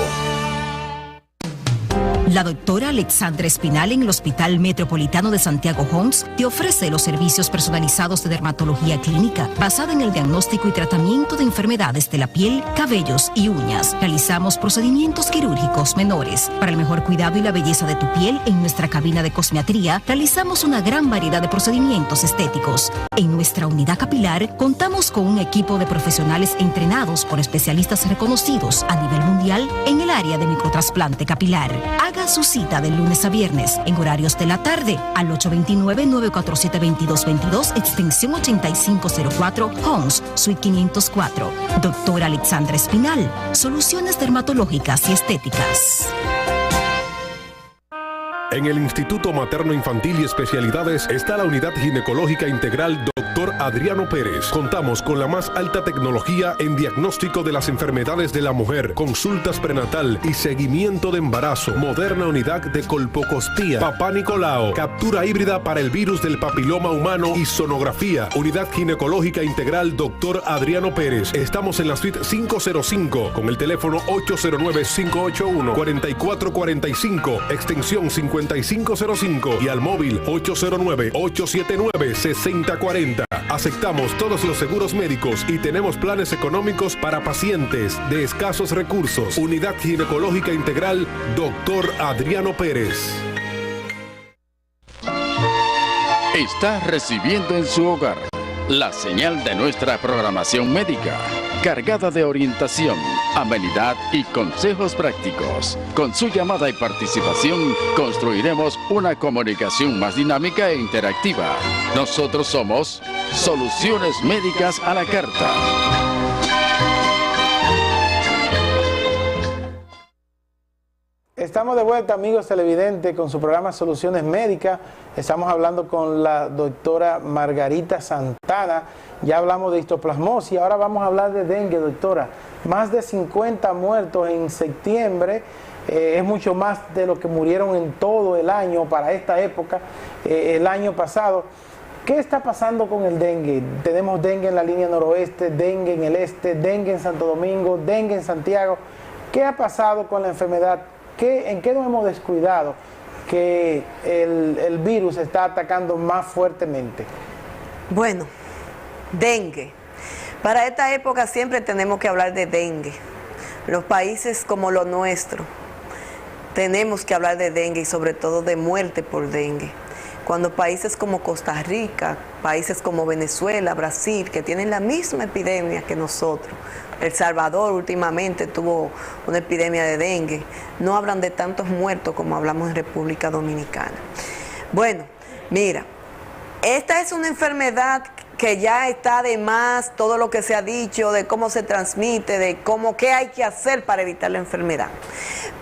H: La doctora Alexandra Espinal en el Hospital Metropolitano de Santiago Homs te ofrece los servicios personalizados de dermatología clínica basada en el diagnóstico y tratamiento de enfermedades de la piel, cabellos y uñas. Realizamos procedimientos quirúrgicos menores. Para el mejor cuidado y la belleza de tu piel, en nuestra cabina de cosmetría realizamos una gran variedad de procedimientos estéticos. En nuestra unidad capilar contamos con un equipo de profesionales entrenados por especialistas reconocidos a nivel mundial en el área de microtrasplante capilar. Haga su cita de lunes a viernes en horarios de la tarde al 829-947-2222, extensión 8504, Homs, Suite 504. Doctora Alexandra Espinal, soluciones dermatológicas y estéticas.
G: En el Instituto Materno Infantil y Especialidades está la Unidad Ginecológica Integral Dr. Adriano Pérez. Contamos con la más alta tecnología en diagnóstico de las enfermedades de la mujer, consultas prenatal y seguimiento de embarazo, moderna unidad de colpocostía, papá Nicolau, captura híbrida para el virus del papiloma humano y sonografía. Unidad Ginecológica Integral Dr. Adriano Pérez. Estamos en la suite 505 con el teléfono 809-581-4445, extensión 5505 y al móvil 809-879-6040. Aceptamos todos los seguros médicos y tenemos planes económicos para pacientes de escasos recursos. Unidad Ginecológica Integral Dr. Adriano Pérez.
B: Está recibiendo en su hogar la señal de nuestra programación médica, cargada de orientación, amenidad y consejos prácticos. Con su llamada y participación construiremos una comunicación más dinámica e interactiva. Nosotros somos Soluciones Médicas a la Carta.
C: Estamos de vuelta, amigos televidentes, con su programa Soluciones Médicas. Estamos hablando con la doctora Margarita Santana. Ya hablamos de histoplasmosis, ahora vamos a hablar de dengue, doctora. Más de 50 muertos en septiembre, es mucho más de lo que murieron en todo el año para esta época, el año pasado. ¿Qué está pasando con el dengue? Tenemos dengue en la línea noroeste, dengue en el este, dengue en Santo Domingo, dengue en Santiago. ¿Qué ha pasado con la enfermedad? ¿En qué nos hemos descuidado que el virus está atacando más fuertemente?
I: Bueno, dengue. Para esta época siempre tenemos que hablar de dengue. Los países como los nuestros tenemos que hablar de dengue y sobre todo de muerte por dengue. Cuando países como Costa Rica, países como Venezuela, Brasil, que tienen la misma epidemia que nosotros, El Salvador últimamente tuvo una epidemia de dengue, no hablan de tantos muertos como hablamos en República Dominicana. Bueno, mira, esta es una enfermedad que ya está de más, todo lo que se ha dicho de cómo se transmite, de qué hay que hacer para evitar la enfermedad.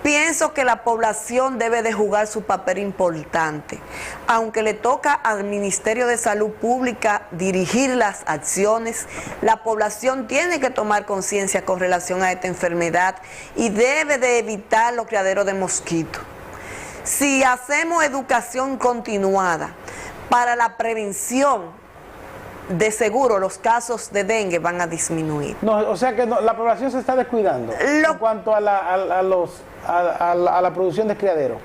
I: Pienso que la población debe de jugar su papel importante. Aunque le toca al Ministerio de Salud Pública dirigir las acciones, la población tiene que tomar conciencia con relación a esta enfermedad y debe de evitar los criaderos de mosquitos. Si hacemos educación continuada para la prevención, de seguro los casos de dengue van a disminuir.
C: No, o sea que no, la población se está descuidando en cuanto a la producción de criaderos.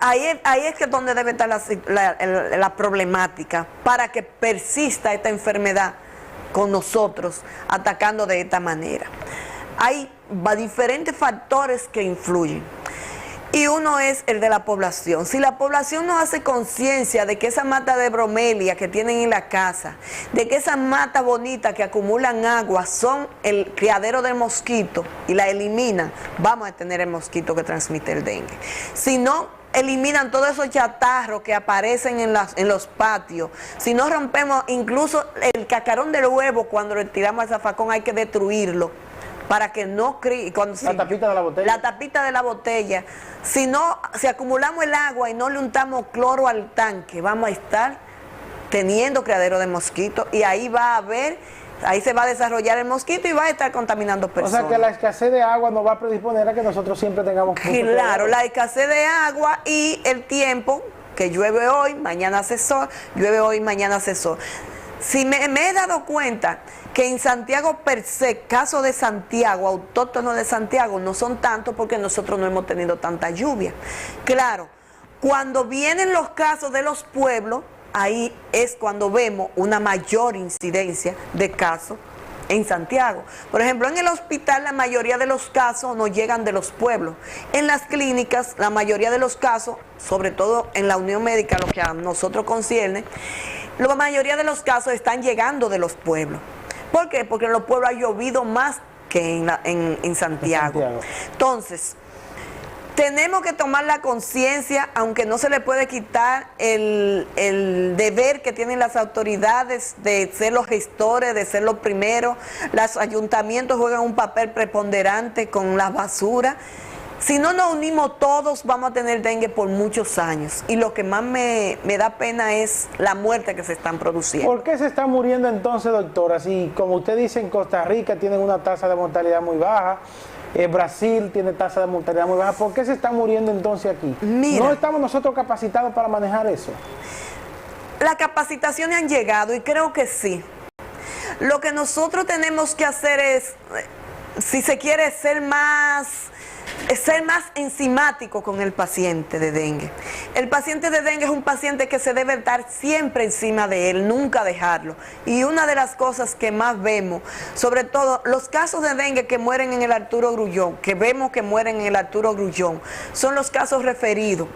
I: Ahí es que donde debe estar la problemática para que persista esta enfermedad con nosotros, atacando de esta manera. Hay diferentes factores que influyen. y uno es el de la población. Si la población no hace conciencia de que esa mata de bromelia que tienen en la casa, de que esas matas bonitas que acumulan agua son el criadero del mosquito y la eliminan, vamos a tener el mosquito que transmite el dengue. Si no eliminan todos esos chatarros que aparecen en los patios, si no rompemos incluso el cacarón del huevo, cuando le tiramos al zafacón hay que destruirlo para que no críe.
C: La tapita de la botella.
I: La tapita de la botella. Si no, si acumulamos el agua y no le untamos cloro al tanque, vamos a estar teniendo criadero de mosquitos y ahí se va a desarrollar el mosquito y va a estar contaminando personas.
C: O sea que la escasez de agua nos va a predisponer a que nosotros siempre tengamos...
I: Claro, la escasez de agua y el tiempo, que llueve hoy, mañana hace sol, llueve hoy, mañana hace sol. Si me he dado cuenta que en Santiago per se, casos de Santiago, autóctonos de Santiago, no son tantos porque nosotros no hemos tenido tanta lluvia. Claro, cuando vienen los casos de los pueblos, ahí es cuando vemos una mayor incidencia de casos en Santiago. Por ejemplo, en el hospital la mayoría de los casos no llegan de los pueblos. En las clínicas la mayoría de los casos, sobre todo en la Unión Médica, lo que a nosotros concierne, la mayoría de los casos están llegando de los pueblos. ¿Por qué? Porque en los pueblos ha llovido más que en Santiago. Entonces, tenemos que tomar la conciencia, aunque no se le puede quitar el deber que tienen las autoridades de ser los gestores, de ser los primeros. Los ayuntamientos juegan un papel preponderante con la basura. Si no nos unimos todos, vamos a tener dengue por muchos años. Y lo que más me da pena es la muerte que se están produciendo.
C: ¿Por qué se está muriendo entonces, doctora? Si, como usted dice, en Costa Rica tienen una tasa de mortalidad muy baja, Brasil tiene tasa de mortalidad muy baja, ¿por qué se está muriendo entonces aquí?
I: Mira,
C: ¿no estamos nosotros capacitados para manejar eso?
I: Las capacitaciones han llegado y creo que sí. Lo que nosotros tenemos que hacer es, si se quiere, ser más enzimático con el paciente de dengue. El paciente de dengue es un paciente que se debe estar siempre encima de él, nunca dejarlo. Y una de las cosas que más vemos, sobre todo los casos de dengue que mueren en el Arturo Grullón, que vemos que mueren en el Arturo Grullón, son los casos referidos.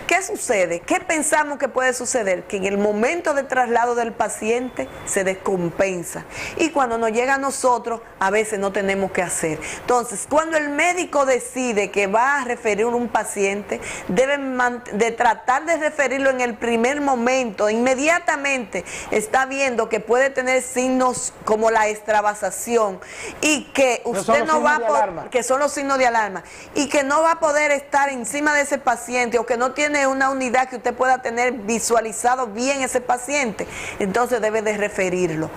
I: ¿Qué sucede? ¿Qué pensamos que puede suceder? Que en el momento de traslado del paciente se descompensa. Y cuando nos llega a nosotros, a veces no tenemos que hacer. Entonces, cuando el médico decide que va a referir un paciente, deben tratar de referirlo en el primer momento. Inmediatamente está viendo que puede tener signos como la extravasación y que usted no va a poder, que son los signos de alarma, y que no va a poder estar encima de ese paciente o que no tiene una unidad que usted pueda tener visualizado bien ese paciente, entonces debe de referirlo.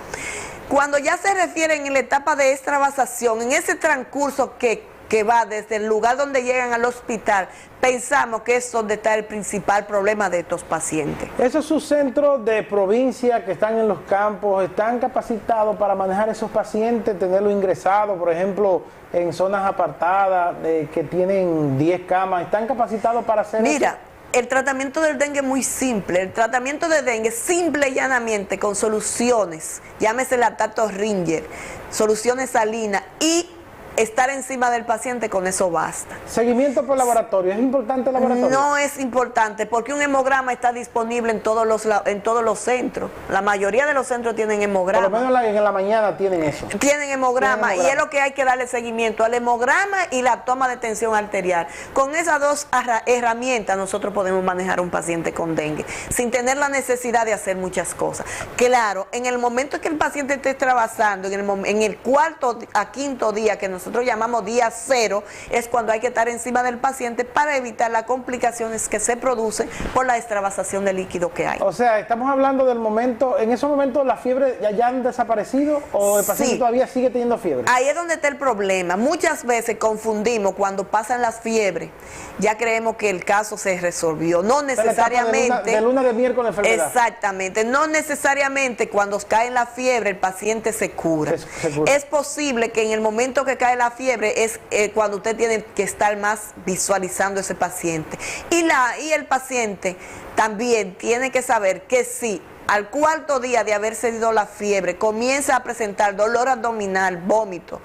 I: Cuando ya se refieren en la etapa de extravasación, en ese transcurso que va desde el lugar donde llegan al hospital, pensamos que es donde está el principal problema de estos pacientes.
C: ¿Esos subcentros de provincia que están en los campos están capacitados para manejar esos pacientes, tenerlos ingresados, por ejemplo, en zonas apartadas que tienen 10 camas? ¿Están capacitados para hacer eso?
I: Mira, el tratamiento del dengue es muy simple. El tratamiento de dengue simple y llanamente con soluciones, llámese la Tato Ringer, soluciones salinas y estar encima del paciente, con eso basta.
C: ¿Seguimiento por laboratorio? ¿Es importante el laboratorio?
I: No es importante, porque un hemograma está disponible en todos los centros. La mayoría de los centros tienen hemograma.
C: Por lo menos en la mañana tienen eso.
I: Tienen hemograma, y es lo que hay que darle seguimiento, al hemograma y la toma de tensión arterial. Con esas dos herramientas nosotros podemos manejar un paciente con dengue, sin tener la necesidad de hacer muchas cosas. Claro, en el momento que el paciente esté trabajando, en el cuarto a quinto día, que nosotros llamamos día cero, es cuando hay que estar encima del paciente para evitar las complicaciones que se producen por la extravasación de líquido que hay.
C: O sea, estamos hablando del momento, en esos momentos la fiebre ya han desaparecido, o el paciente todavía sigue teniendo fiebre.
I: Ahí es donde está el problema. Muchas veces confundimos cuando pasan las fiebres, ya creemos que el caso se resolvió. No necesariamente.
C: De lunes de miércoles enfermedad.
I: Exactamente. No necesariamente cuando cae la fiebre el paciente se cura. Se cura. Es posible que en el momento que cae la fiebre es cuando usted tiene que estar más visualizando ese paciente. Y el paciente también tiene que saber que si al cuarto día de haberse ido la fiebre comienza a presentar dolor abdominal, vómito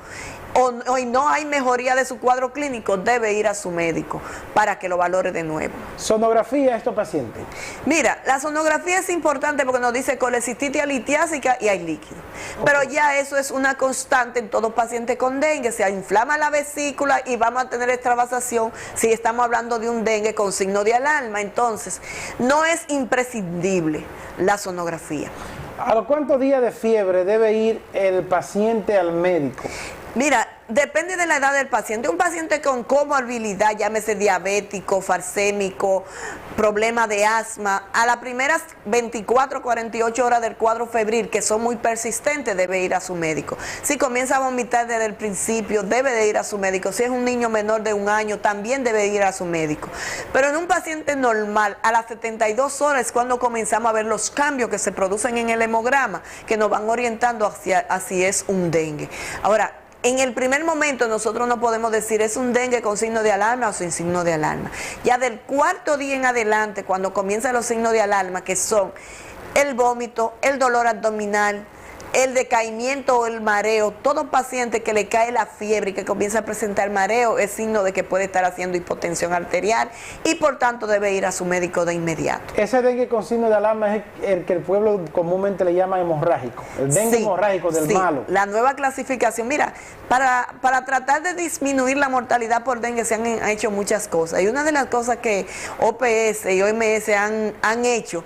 I: o no hay mejoría de su cuadro clínico, debe ir a su médico para que lo valore de nuevo.
C: ¿Sonografía a estos pacientes?
I: Mira, la sonografía es importante porque nos dice colecistitis litiásica y hay líquido. Pero ya eso es una constante en todo paciente con dengue. Se inflama la vesícula y vamos a tener extravasación si estamos hablando de un dengue con signo de alarma. Entonces, no es imprescindible la sonografía.
C: ¿A los cuántos días de fiebre debe ir el paciente al médico?
I: Mira, depende de la edad del paciente. Un paciente con comorbilidad, llámese diabético, falsémico, problema de asma, a las primeras 24 48 horas del cuadro febril, que son muy persistentes, debe ir a su médico. Si comienza a vomitar desde el principio, debe de ir a su médico. Si es un niño menor de 1 año, también debe ir a su médico. Pero en un paciente normal, a las 72 horas es cuando comenzamos a ver los cambios que se producen en el hemograma, que nos van orientando hacia si es un dengue. Ahora, en el primer momento nosotros no podemos decir es un dengue con signo de alarma o sin signo de alarma. Ya del 4.º día en adelante, cuando comienzan los signos de alarma, que son el vómito, el dolor abdominal, el decaimiento o el mareo, todo paciente que le cae la fiebre y que comienza a presentar mareo es signo de que puede estar haciendo hipotensión arterial y por tanto debe ir a su médico de inmediato.
C: Ese dengue con signo de alarma es el que el pueblo comúnmente le llama hemorrágico, el dengue hemorrágico del malo.
I: La nueva clasificación, mira, para tratar de disminuir la mortalidad por dengue se han hecho muchas cosas y una de las cosas que OPS y OMS han hecho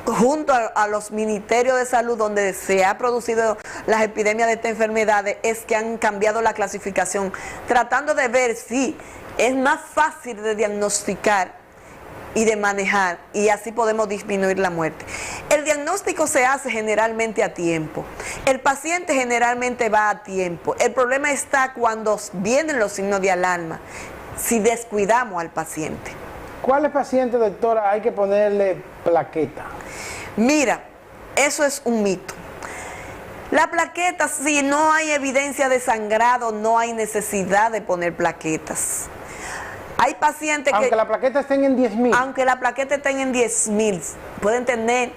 I: junto a los ministerios de salud donde se ha producido las epidemias de esta enfermedad es que han cambiado la clasificación, tratando de ver si es más fácil de diagnosticar y de manejar y así podemos disminuir la muerte. El diagnóstico se hace generalmente a tiempo, el paciente generalmente va a tiempo, el problema está cuando vienen los signos de alarma, si descuidamos al paciente.
C: ¿Cuáles pacientes, doctora, hay que ponerle plaqueta?
I: Mira, eso es un mito. La plaqueta, si no hay evidencia de sangrado, no hay necesidad de poner plaquetas. Hay pacientes
C: aunque la plaqueta estén en 10.000.
I: Aunque la plaqueta estén en 10.000, pueden tener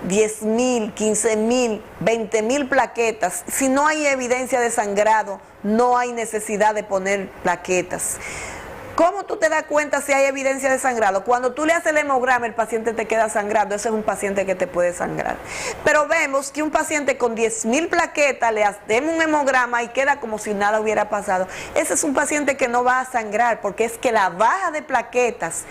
I: 10.000, 15.000, 20.000 plaquetas. Si no hay evidencia de sangrado, no hay necesidad de poner plaquetas. ¿Cómo tú te das cuenta si hay evidencia de sangrado? Cuando tú le haces el hemograma, el paciente te queda sangrando. Ese es un paciente que te puede sangrar. Pero vemos que un paciente con 10.000 plaquetas, le hacemos un hemograma y queda como si nada hubiera pasado. Ese es un paciente que no va a sangrar, porque es que la baja de plaquetas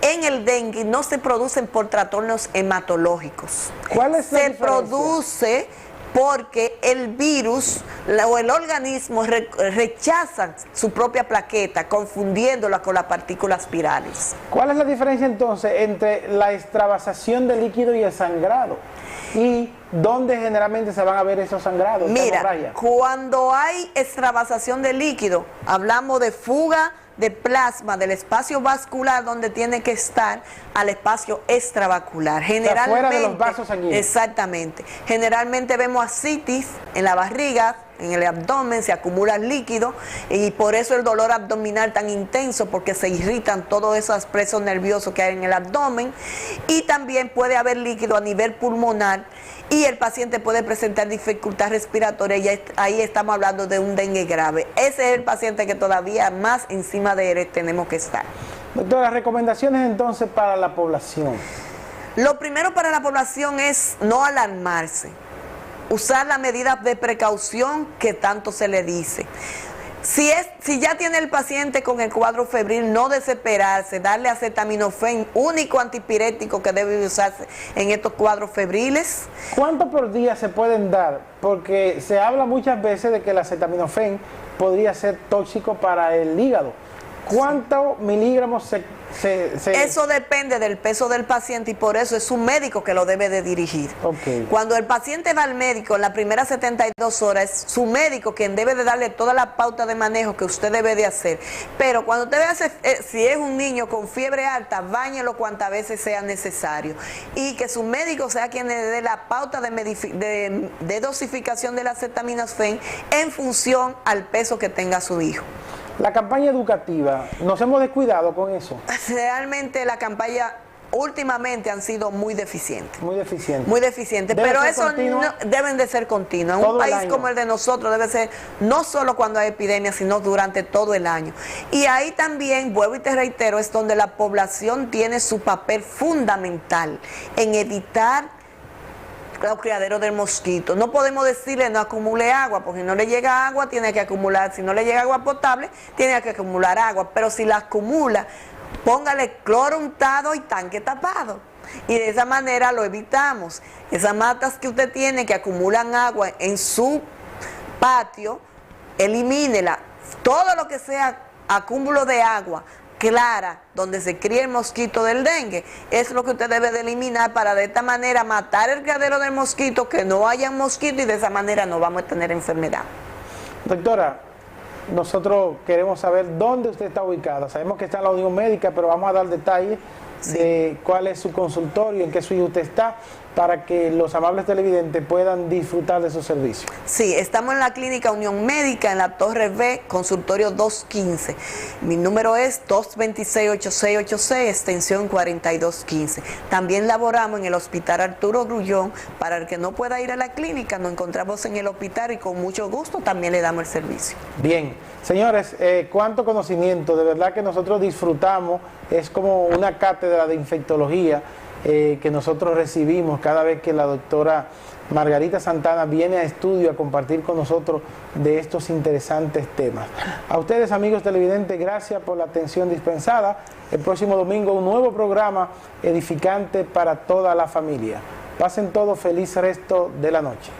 I: en el dengue no se producen por trastornos hematológicos.
C: ¿Cuál es la diferencia?
I: Se produce porque el virus o el organismo rechaza su propia plaqueta, confundiéndola con las partículas virales.
C: ¿Cuál es la diferencia entonces entre la extravasación de líquido y el sangrado? ¿Y dónde generalmente se van a ver esos sangrados?
I: Mira, cuando hay extravasación de líquido, hablamos de fuga de plasma del espacio vascular donde tiene que estar al espacio extravascular. Generalmente,
C: fuera de los vasos sanguíneos.
I: Exactamente. Generalmente vemos ascitis en la barriga, en el abdomen, se acumula líquido y por eso el dolor abdominal tan intenso, porque se irritan todos esos presos nerviosos que hay en el abdomen, y también puede haber líquido a nivel pulmonar y el paciente puede presentar dificultad respiratoria y ahí estamos hablando de un dengue grave. Ese es el paciente que todavía más encima de él tenemos que estar.
C: Doctora, recomendaciones entonces para la población.
I: Lo primero para la población es no alarmarse, usar las medidas de precaución que tanto se le dice. Si ya tiene el paciente con el cuadro febril, no desesperarse, darle acetaminofén, único antipirético que debe usarse en estos cuadros febriles.
C: ¿Cuánto por día se pueden dar? Porque se habla muchas veces de que el acetaminofén podría ser tóxico para el hígado. ¿Cuántos miligramos Eso
I: depende del peso del paciente y por eso es su médico que lo debe de dirigir.
C: Okay.
I: Cuando el paciente va al médico en las primeras 72 horas, es su médico quien debe de darle toda la pauta de manejo que usted debe de hacer. Pero cuando usted ve, si es un niño con fiebre alta, báñelo cuantas veces sea necesario. Y que su médico sea quien le dé la pauta de dosificación del acetaminofén en función al peso que tenga su hijo.
C: La campaña educativa, ¿nos hemos descuidado con eso?
I: Realmente la campaña últimamente han sido muy deficientes.
C: Muy deficientes.
I: Muy deficientes, pero eso no, deben de ser continuas. Un país como el de nosotros debe ser no solo cuando hay epidemia, sino durante todo el año. Y ahí también, vuelvo y te reitero, es donde la población tiene su papel fundamental en evitar los criaderos del mosquito. No podemos decirle no acumule agua, porque si no le llega agua, tiene que acumular. Si no le llega agua potable, tiene que acumular agua. Pero si la acumula, póngale cloro untado y tanque tapado. Y de esa manera lo evitamos. Esas matas que usted tiene que acumulan agua en su patio, elimínela. Todo lo que sea acúmulo de agua clara, donde se cría el mosquito del dengue, es lo que usted debe de eliminar para de esta manera matar el criadero del mosquito, que no haya mosquito y de esa manera no vamos a tener enfermedad.
C: Doctora, nosotros queremos saber dónde usted está ubicada. Sabemos que está en la Unión Médica, pero vamos a dar detalles de cuál es su consultorio, en qué suite usted está, para que los amables televidentes puedan disfrutar de su servicio.
I: Sí, estamos en la Clínica Unión Médica, en la Torre B, consultorio 215. Mi número es 226-8686, extensión 4215. También laboramos en el Hospital Arturo Grullón. Para el que no pueda ir a la clínica, nos encontramos en el hospital y con mucho gusto también le damos el servicio.
C: Bien, señores, cuánto conocimiento, de verdad que nosotros disfrutamos, es como una cátedra de infectología que nosotros recibimos cada vez que la doctora Margarita Santana viene a estudio a compartir con nosotros de estos interesantes temas. A ustedes, amigos televidentes, gracias por la atención dispensada. El próximo domingo un nuevo programa edificante para toda la familia. Pasen todos feliz resto de la noche.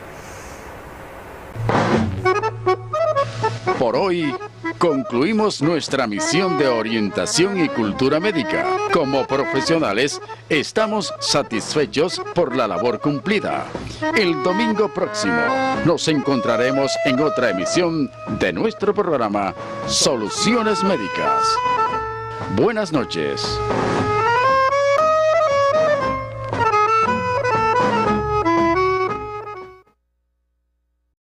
B: Por hoy concluimos nuestra misión de orientación y cultura médica. Como profesionales, estamos satisfechos por la labor cumplida. El domingo próximo nos encontraremos en otra emisión de nuestro programa Soluciones Médicas. Buenas noches.